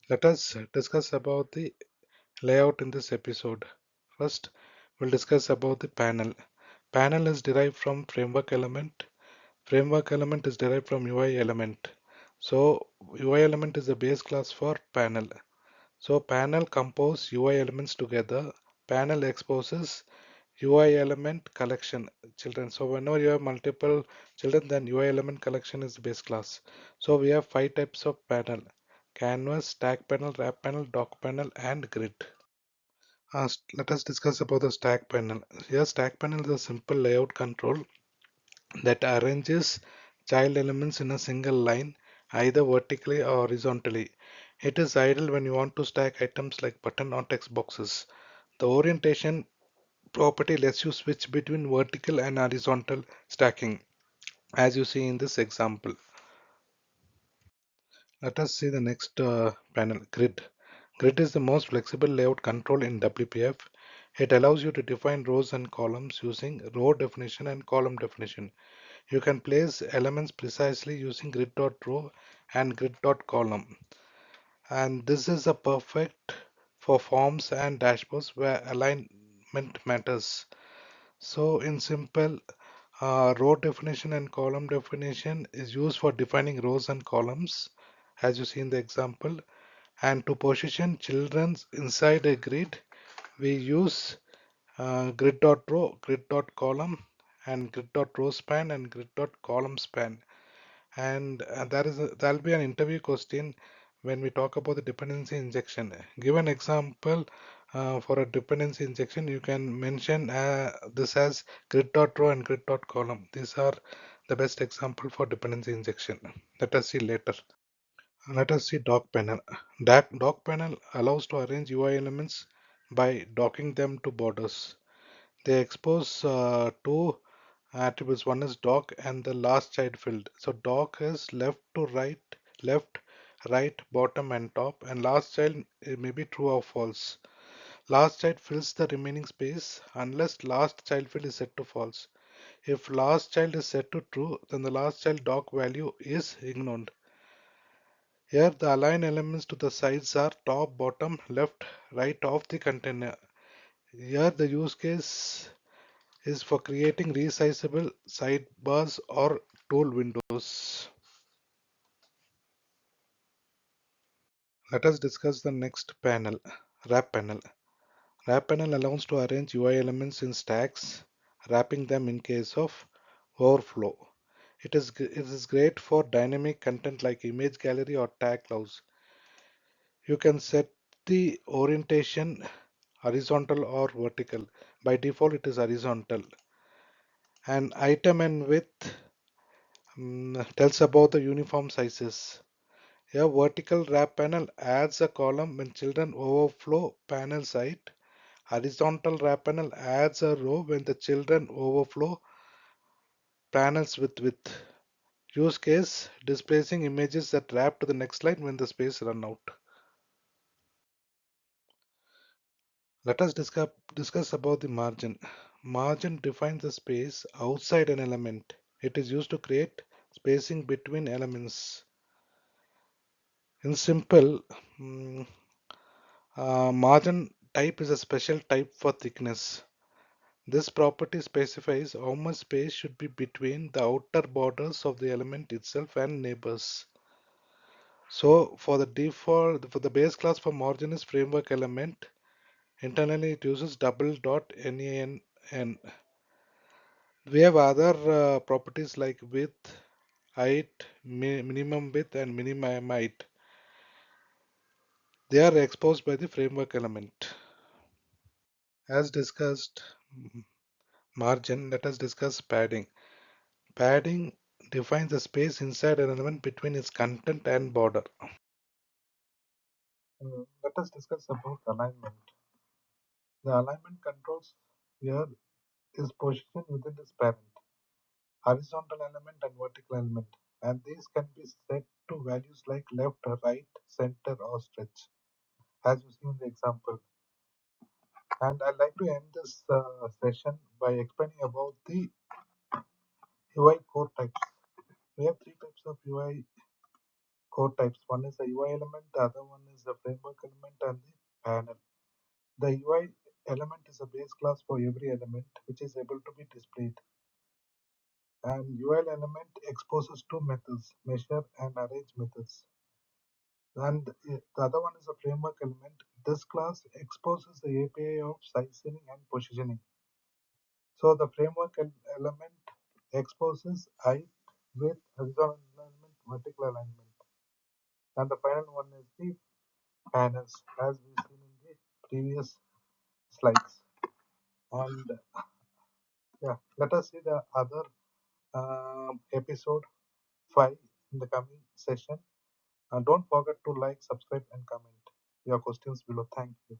Let us discuss about the layout in this episode. First, we'll discuss about the panel. Panel is derived from framework element. Framework element is derived from UI element. So UI element is the base class for panel. So panel compose UI elements together. Panel exposes UI element collection children. So whenever you have multiple children, then UI element collection is the base class. So we have five types of panel: canvas, stack panel, wrap panel, dock panel, and grid. Let us discuss about the stack panel. Here, stack panel is a simple layout control that arranges child elements in a single line, either vertically or horizontally. It is ideal when you want to stack items like button or text boxes. The orientation property lets you switch between vertical and horizontal stacking, as you see in this example. Let us see the next panel, grid. Grid is the most flexible layout control in WPF. It allows you to define rows and columns using row definition and column definition. You can place elements precisely using grid.row and grid.column. And this is a perfect for forms and dashboards where alignment matters. So in simple, row definition and column definition is used for defining rows and columns, as you see in the example. And to position children inside a grid, we use grid.row, grid.column, and grid.row span and grid.column span. And there'll be an interview question when we talk about the dependency injection. Give an example for a dependency injection. You can mention this as grid.row and grid.column. These are the best example for dependency injection. Let us see later. Let us see DockPanel. DockPanel allows to arrange UI elements by docking them to borders. They expose two attributes. One is dock and the last child field. So dock is left, right, bottom, and top, and last child may be true or false. Last child fills the remaining space unless last child field is set to false. If last child is set to true, then the last child dock value is ignored. Here the align elements to the sides are top, bottom, left, right of the container. Here the use case is for creating resizable sidebars or tool windows. Let us discuss the next panel, WrapPanel. WrapPanel allows to arrange UI elements in stacks, wrapping them in case of overflow. It is great for dynamic content like image gallery or tag clouds. You can set the orientation horizontal or vertical. By default, it is horizontal. And item and width tells about the uniform sizes. A vertical wrap panel adds a column when children overflow panel height. Horizontal wrap panel adds a row when the children overflow panels with width. Use case displacing images that wrap to the next line when the space run out. Let us discuss about the margin. Margin defines the space outside an element. It is used to create spacing between elements. In simple, mm, margin type is a special type for thickness. This property specifies how much space should be between the outer borders of the element itself and neighbors. So for the base class for margin is framework element. Internally it uses double dot nan. We have other properties like width, height, minimum width, and minimum height. They are exposed by the framework element. As discussed, margin, let us discuss padding. Padding defines the space inside an element between its content and border. Let us discuss about alignment. The alignment controls here is positioned within this parent, horizontal element and vertical element, and these can be set to values like left, right, center, or stretch, as you see in the example. And I'd like to end this session by explaining about the UI core types. We have three types of UI core types. One is the UI element, the other one is the framework element and the panel. The UI element is a base class for every element which is able to be displayed. And UL element exposes two methods, measure and arrange methods. And the other one is a framework element. This class exposes the API of sizing and positioning. So the framework element exposes height, width, horizontal alignment, vertical alignment. And the final one is the panels, as we've seen in the previous slides. And yeah, let us see the other episode 5 in the coming session. Don't forget to like, subscribe, and comment your questions below. Thank you.